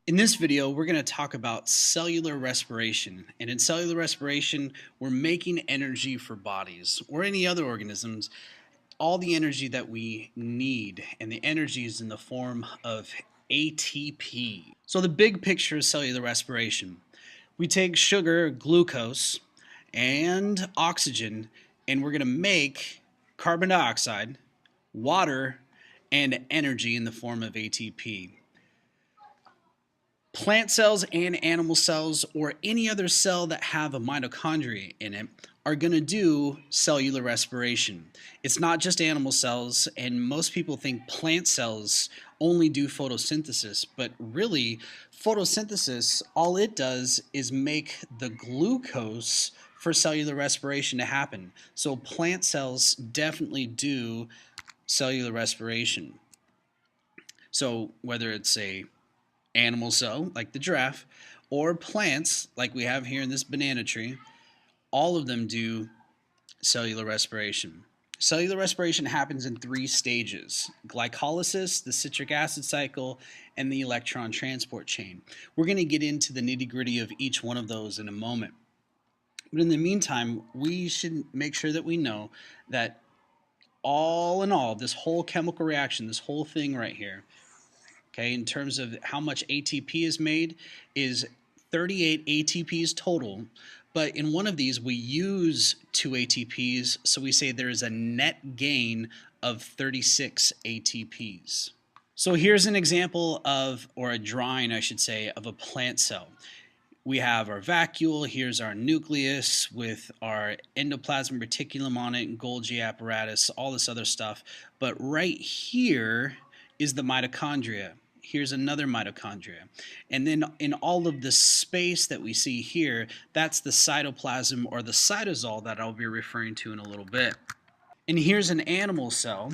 In this video, we're going to talk about cellular respiration. And in cellular respiration, we're making energy for bodies or any other organisms, all the energy that we need. And the energy is in the form of ATP. So the big picture is cellular respiration. We take sugar, glucose, and oxygen, and we're going to make carbon dioxide, water, and energy in the form of ATP. Plant cells and animal cells, or any other cell that have a mitochondria in it, are going to do cellular respiration. It's not just animal cells, and most people think plant cells only do photosynthesis, but really photosynthesis, all it does is make the glucose for cellular respiration to happen. So plant cells definitely do cellular respiration. So whether it's a animal cell, like the giraffe, or plants, like we have here in this banana tree, all of them do cellular respiration. Cellular respiration happens in 3 stages: glycolysis, the citric acid cycle, and the electron transport chain. We're going to get into the nitty-gritty of each one of those in a moment. But in the meantime, we should make sure that we know that all in all, this whole chemical reaction, this whole thing right here, okay, in terms of how much ATP is made, is 38 ATPs total. But in one of these, we use 2 ATPs, so we say there is a net gain of 36 ATPs. So here's an example of, or a drawing, I should say, of a plant cell. We have our vacuole, here's our nucleus with our endoplasmic reticulum on it, and Golgi apparatus, all this other stuff. But right here is the mitochondria. Here's another mitochondria. And then in all of the space that we see here, that's the cytoplasm or the cytosol that I'll be referring to in a little bit. And here's an animal cell,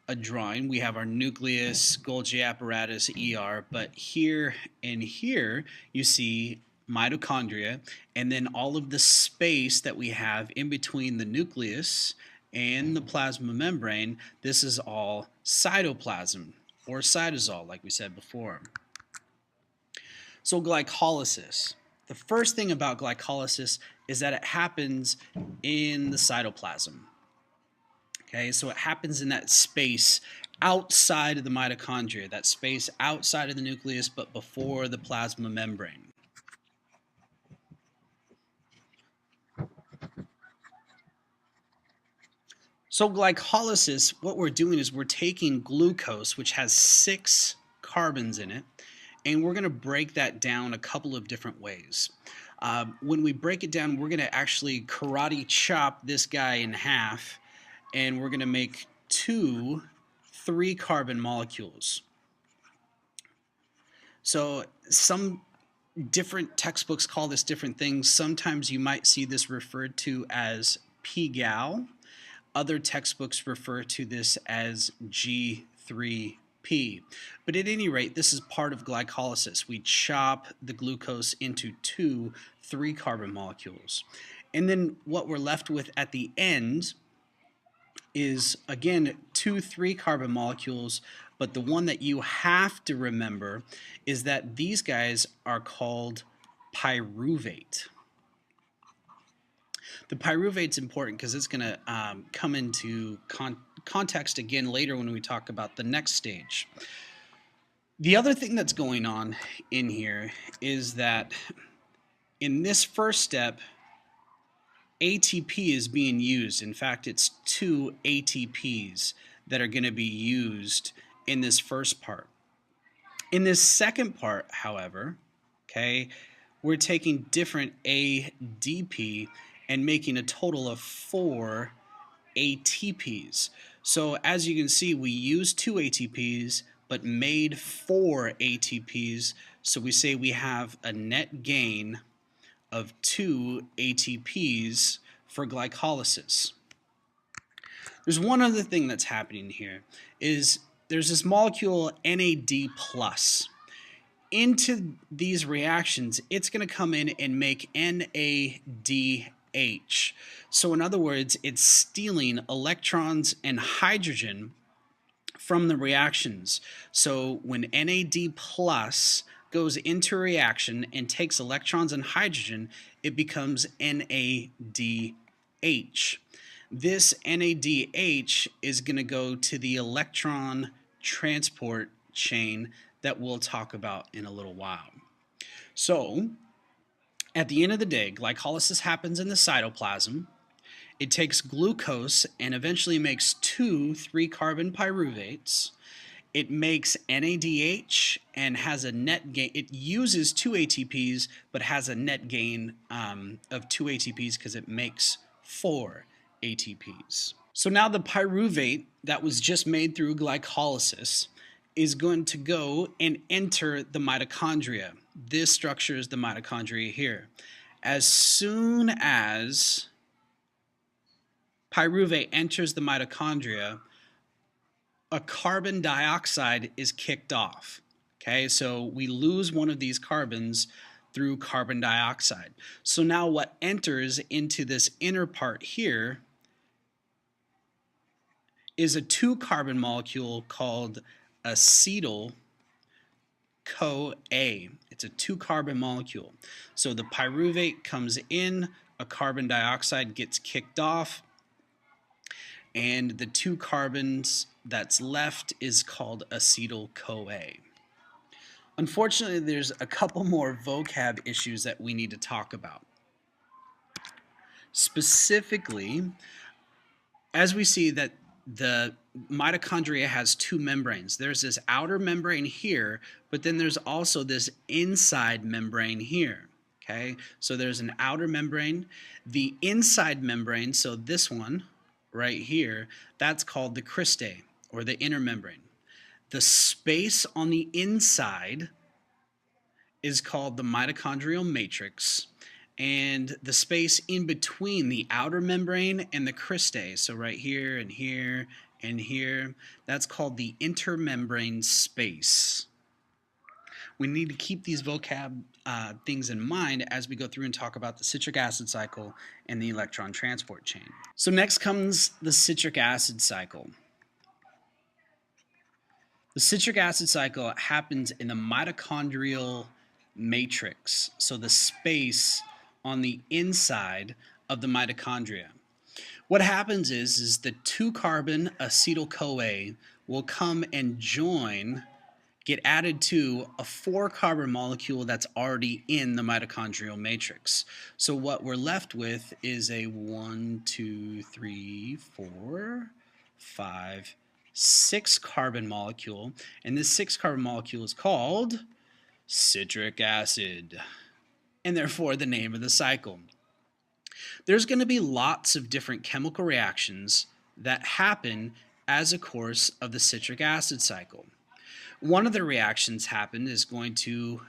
a drawing. We have our nucleus, Golgi apparatus, ER, but here and here you see mitochondria, and then all of the space that we have in between the nucleus and the plasma membrane, this is all cytoplasm, or cytosol, like we said before. So glycolysis. The first thing about glycolysis is that it happens in the cytoplasm. Okay, so it happens in that space outside of the mitochondria, that space outside of the nucleus, but before the plasma membrane. So glycolysis, what we're doing is we're taking glucose, which has 6 carbons in it, and we're going to break that down a couple of different ways. When we break it down, we're going to actually karate chop this guy in half, and we're going to make 2 3-carbon molecules. So some different textbooks call this different things. Sometimes you might see this referred to as pGal. Other textbooks refer to this as G3P. But at any rate, this is part of glycolysis. We chop the glucose into 2 3-carbon molecules. And then what we're left with at the end is, again, 2 3-carbon molecules, but the one that you have to remember is that these guys are called pyruvate. The pyruvate's important because it's going to come into context again later when we talk about the next stage. The other thing that's going on in here is that in this first step, ATP is being used. In fact, it's 2 ATPs that are going to be used in this first part. In this second part, however, okay, we're taking different ADP and making a total of 4 ATPs. So as you can see, we used 2 ATPs but made 4 ATPs, so we say we have a net gain of 2 ATPs for glycolysis. There's one other thing that's happening here, is there's this molecule NAD+. Into these reactions, it's going to come in and make NADH. So in other words, it's stealing electrons and hydrogen from the reactions. So when NAD+ goes into a reaction and takes electrons and hydrogen, it becomes NADH. This NADH is going to go to the electron transport chain that we'll talk about in a little while. So, at the end of the day, glycolysis happens in the cytoplasm. It takes glucose and eventually makes two 3-carbon pyruvates. It makes NADH and has a net gain. It uses 2 ATPs but has a net gain of 2 ATPs because it makes 4 ATPs. So now the pyruvate that was just made through glycolysis is going to go and enter the mitochondria. This structure is the mitochondria here. As soon as pyruvate enters the mitochondria, a carbon dioxide is kicked off. Okay, so we lose one of these carbons through carbon dioxide. So now what enters into this inner part here is a 2-carbon molecule called acetyl-CoA. It's a 2-carbon molecule. So the pyruvate comes in, a carbon dioxide gets kicked off, and the 2 carbons that's left is called acetyl-CoA. Unfortunately, there's a couple more vocab issues that we need to talk about. Specifically, as we see that the mitochondria has 2 membranes. There's this outer membrane here, but then there's also this inside membrane here. Okay, so there's an outer membrane. The inside membrane, so this one right here, that's called the cristae, or the inner membrane. The space on the inside is called the mitochondrial matrix, and the space in between the outer membrane and the cristae, so right here and here and here, that's called the intermembrane space. We need to keep these vocab things in mind as we go through and talk about the citric acid cycle and the electron transport chain. So next comes the citric acid cycle. The citric acid cycle happens in the mitochondrial matrix, so the space on the inside of the mitochondria. What happens is the 2-carbon acetyl-CoA will come and get added to a 4-carbon molecule that's already in the mitochondrial matrix. So what we're left with is a 1, 2, 3, 4, 5, 6-carbon molecule, and this 6-carbon molecule is called citric acid, and therefore the name of the cycle. There's going to be lots of different chemical reactions that happen as a course of the citric acid cycle. One of the reactions is going to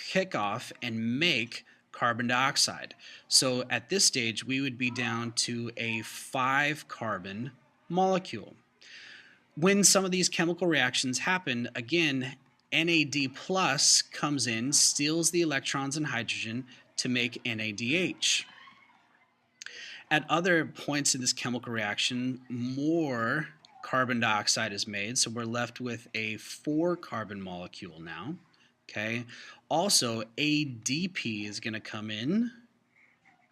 kick off and make carbon dioxide. So at this stage, we would be down to a 5-carbon molecule. When some of these chemical reactions happen, again, NAD plus comes in, steals the electrons and hydrogen to make NADH. At other points in this chemical reaction, more carbon dioxide is made, so we're left with a 4-carbon molecule now. Okay. Also, ADP is going to come in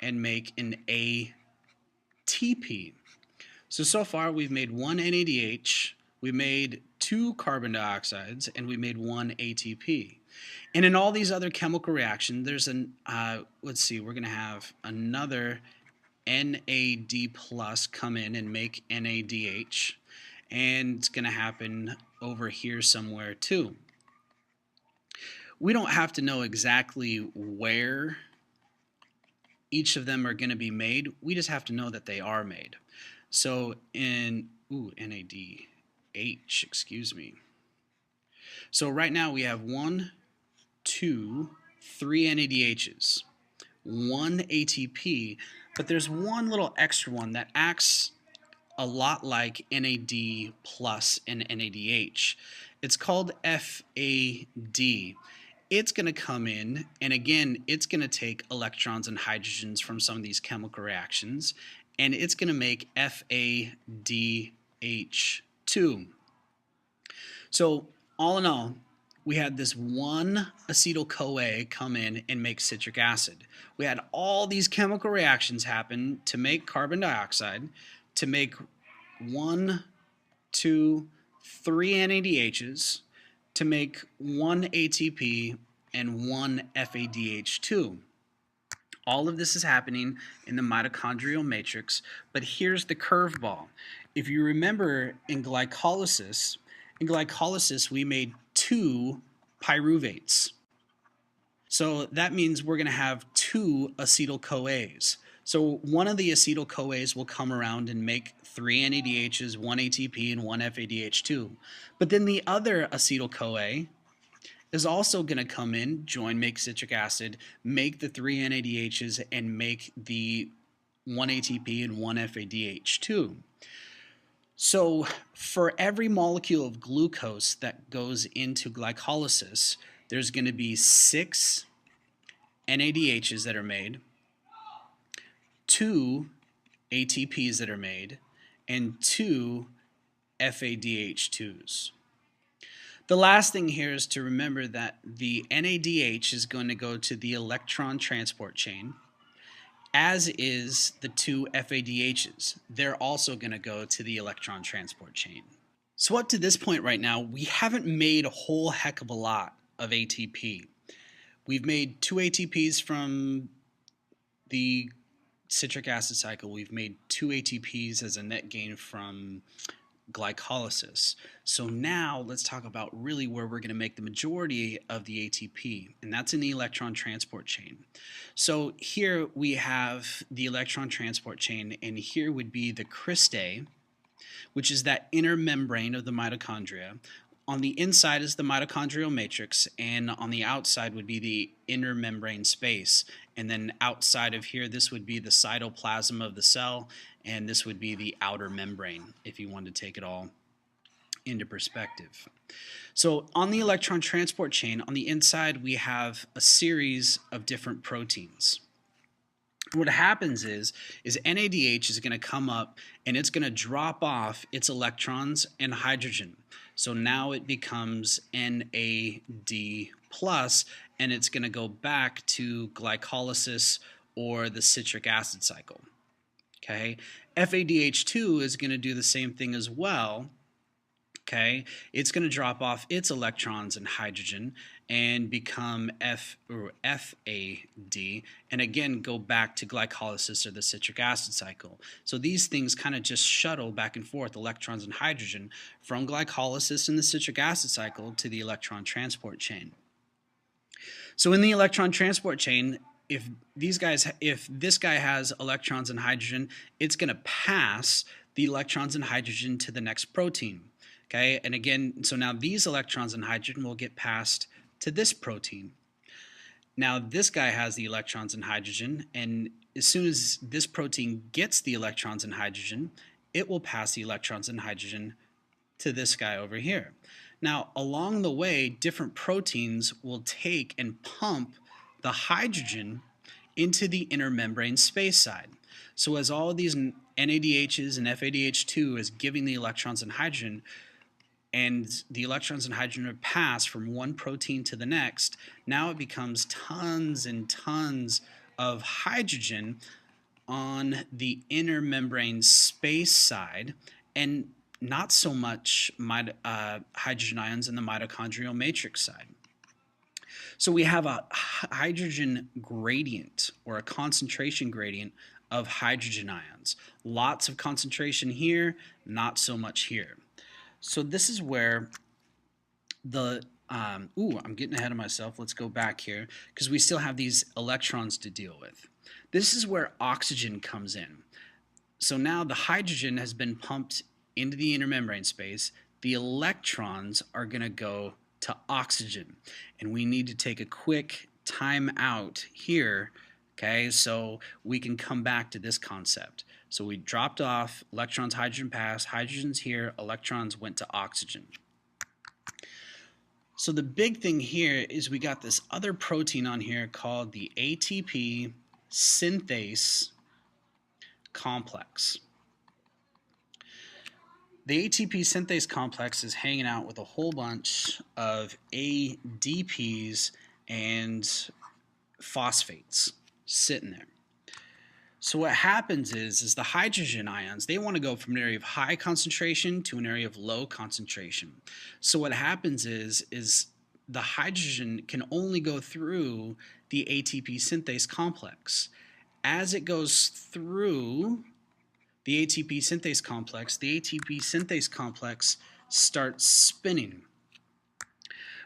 and make an ATP. So far we've made 1 NADH, we made 2 carbon dioxides, and we made 1 ATP. And in all these other chemical reactions, there's let's see, we're going to have another NAD plus come in and make NADH, and it's going to happen over here somewhere too. We don't have to know exactly where each of them are going to be made. We just have to know that they are made. So in NADH, excuse me. So right now we have 1, 2, 3 NADHs, 1 ATP, but there's one little extra one that acts a lot like NAD plus and NADH. It's called FAD. It's going to come in, and again, it's going to take electrons and hydrogens from some of these chemical reactions, and it's going to make FADH2. So all in all, we had this one acetyl-CoA come in and make citric acid. We had all these chemical reactions happen to make carbon dioxide, to make 1, 2, 3 NADHs, to make 1 ATP and 1 FADH2. All of this is happening in the mitochondrial matrix, but here's the curveball. If you remember in glycolysis we made 2 pyruvates. So that means we're going to have 2 acetyl-CoAs. So one of the acetyl-CoAs will come around and make 3 NADHs, 1 ATP, and 1 FADH2. But then the other acetyl-CoA is also going to come in, join, make citric acid, make the 3 NADHs, and make the 1 ATP and 1 FADH2. So for every molecule of glucose that goes into glycolysis, there's going to be 6 NADHs that are made, 2 ATPs that are made, and 2 FADH2s. The last thing here is to remember that the NADH is going to go to the electron transport chain, as is the 2 FADHs. They're also going to go to the electron transport chain. So up to this point right now, we haven't made a whole heck of a lot of ATP. We've made 2 ATPs from the citric acid cycle. We've made 2 ATPs as a net gain from glycolysis. So now let's talk about really where we're going to make the majority of the ATP, and that's in the electron transport chain. So here we have the electron transport chain, and here would be the cristae, which is that inner membrane of the mitochondria. On the inside is the mitochondrial matrix, and on the outside would be the inner membrane space. And then outside of here, this would be the cytoplasm of the cell, and this would be the outer membrane, if you want to take it all into perspective. So on the electron transport chain, on the inside, we have a series of different proteins. What happens is NADH is going to come up and it's going to drop off its electrons and hydrogen. So now it becomes NAD+, and it's going to go back to glycolysis or the citric acid cycle. Okay, FADH2 is going to do the same thing as well. Okay, it's going to drop off its electrons and hydrogen and become FAD, and again go back to glycolysis or the citric acid cycle. So these things kind of just shuttle back and forth, electrons and hydrogen, from glycolysis in the citric acid cycle to the electron transport chain. So in the electron transport chain, if this guy has electrons and hydrogen, it's going to pass the electrons and hydrogen to the next protein. Okay, and again, so now these electrons and hydrogen will get passed to this protein. Now this guy has the electrons and hydrogen, and as soon as this protein gets the electrons and hydrogen, it will pass the electrons and hydrogen to this guy over here. Now along the way, different proteins will take and pump the hydrogen into the inner membrane space side. So as all of these NADHs and FADH2 is giving the electrons and hydrogen, and the electrons and hydrogen are passed from one protein to the next, now it becomes tons and tons of hydrogen on the inner membrane space side, and not so much hydrogen ions in the mitochondrial matrix side. So we have a hydrogen gradient, or a concentration gradient of hydrogen ions. Lots of concentration here, not so much here. So this is where the, I'm getting ahead of myself. Let's go back here because we still have these electrons to deal with. This is where oxygen comes in. So now the hydrogen has been pumped into the inner membrane space. The electrons are going to go to oxygen. And we need to take a quick time out here, okay, so we can come back to this concept. So we dropped off, electrons, hydrogen passed, hydrogen's here, electrons went to oxygen. So the big thing here is we got this other protein on here called the ATP synthase complex. The ATP synthase complex is hanging out with a whole bunch of ADPs and phosphates sitting there. So what happens is the hydrogen ions, they want to go from an area of high concentration to an area of low concentration. So what happens is the hydrogen can only go through the ATP synthase complex. As it goes through the ATP synthase complex starts spinning.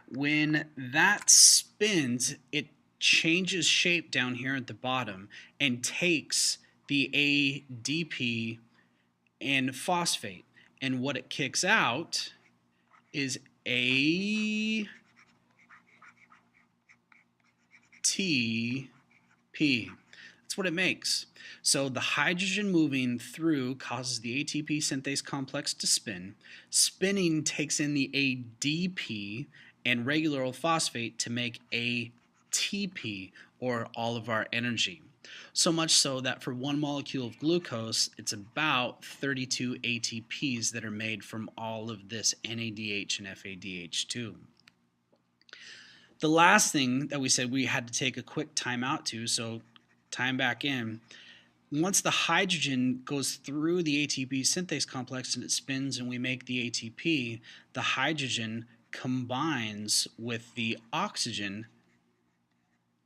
When that spins, it changes shape down here at the bottom and takes the ADP and phosphate. And what it kicks out is ATP. That's what it makes. So the hydrogen moving through causes the ATP synthase complex to spin. Spinning takes in the ADP and regular old phosphate to make ATP, or all of our energy. So much so that for 1 molecule of glucose, it's about 32 ATPs that are made from all of this NADH and FADH2. The last thing that we said we had to take a quick time out to, so time back in, once the hydrogen goes through the ATP synthase complex and it spins and we make the ATP, the hydrogen combines with the oxygen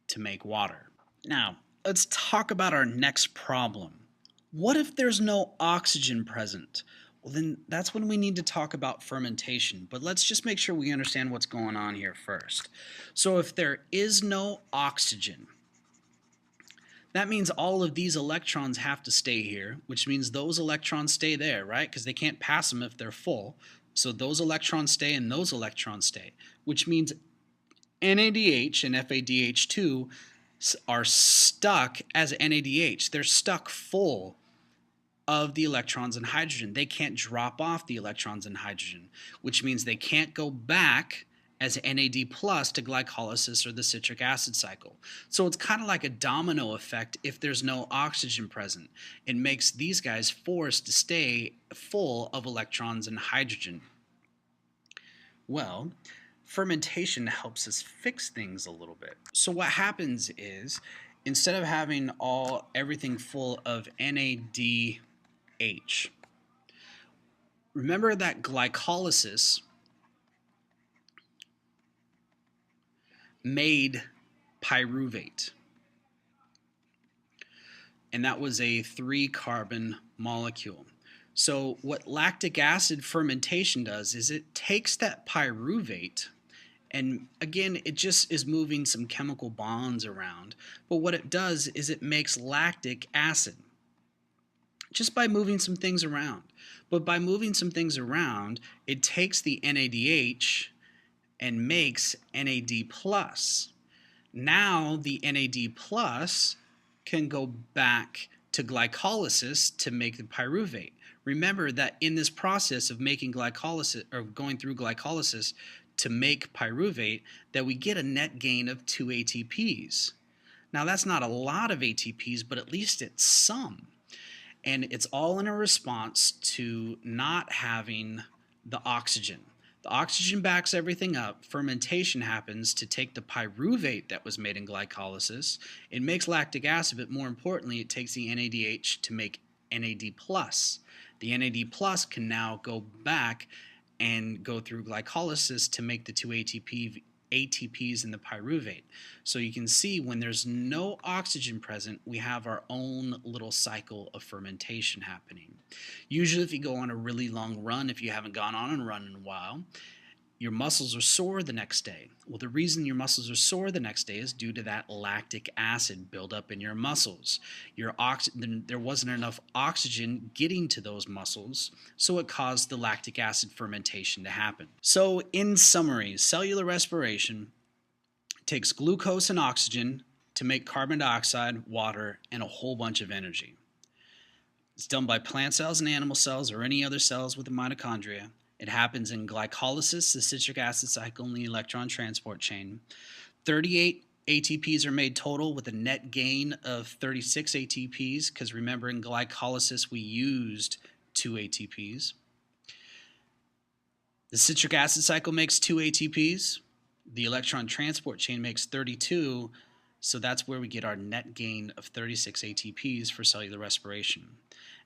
to make water. Now, let's talk about our next problem. What if there's no oxygen present? Well, then that's when we need to talk about fermentation. But let's just make sure we understand what's going on here first. So if there is no oxygen, that means all of these electrons have to stay here, which means those electrons stay there, right? Because they can't pass them if they're full. So those electrons stay and those electrons stay, which means NADH and FADH2 are stuck as NADH. They're stuck full of the electrons and hydrogen. They can't drop off the electrons and hydrogen, which means they can't go back as NAD plus to glycolysis or the citric acid cycle. So it's kind of like a domino effect if there's no oxygen present. It makes these guys forced to stay full of electrons and hydrogen. Well, fermentation helps us fix things a little bit. So what happens is, instead of having everything full of NADH, remember that glycolysis made pyruvate, and that was a 3-carbon molecule. So what lactic acid fermentation does is it takes that pyruvate, and again, it just is moving some chemical bonds around, but what it does is it makes lactic acid just by moving some things around. But by moving some things around, it takes the NADH and makes NAD+. Now the NAD+ can go back to glycolysis to make the pyruvate. Remember that in this process of making glycolysis, or going through glycolysis to make pyruvate, that we get a net gain of 2 ATPs. Now that's not a lot of ATPs, but at least it's some. And it's all in a response to not having the oxygen. The oxygen backs everything up. Fermentation happens to take the pyruvate that was made in glycolysis. It makes lactic acid, but more importantly, it takes the NADH to make NAD+. The NAD+ can now go back and go through glycolysis to make the 2 ATPs in the pyruvate. So you can see when there's no oxygen present, we have our own little cycle of fermentation happening. Usually if you go on a really long run, if you haven't gone on a run in a while, your muscles are sore the next day. Well, the reason your muscles are sore the next day is due to that lactic acid buildup in your muscles. There wasn't enough oxygen getting to those muscles, so it caused the lactic acid fermentation to happen. So in summary, cellular respiration takes glucose and oxygen to make carbon dioxide, water, and a whole bunch of energy. It's done by plant cells and animal cells or any other cells with the mitochondria. It happens in glycolysis, the citric acid cycle, and the electron transport chain. 38 ATPs are made total with a net gain of 36 ATPs, because remember in glycolysis we used 2 ATPs. The citric acid cycle makes 2 ATPs. The electron transport chain makes 32, so that's where we get our net gain of 36 ATPs for cellular respiration.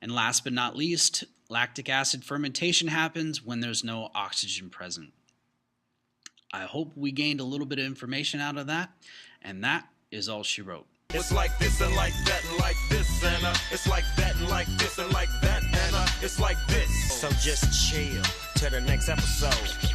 And last but not least, lactic acid fermentation happens when there's no oxygen present. I hope we gained a little bit of information out of that, and that is all she wrote. It's like this and like that and like this and it's like that and like this and like that and it's like this. So just chill till the next episode.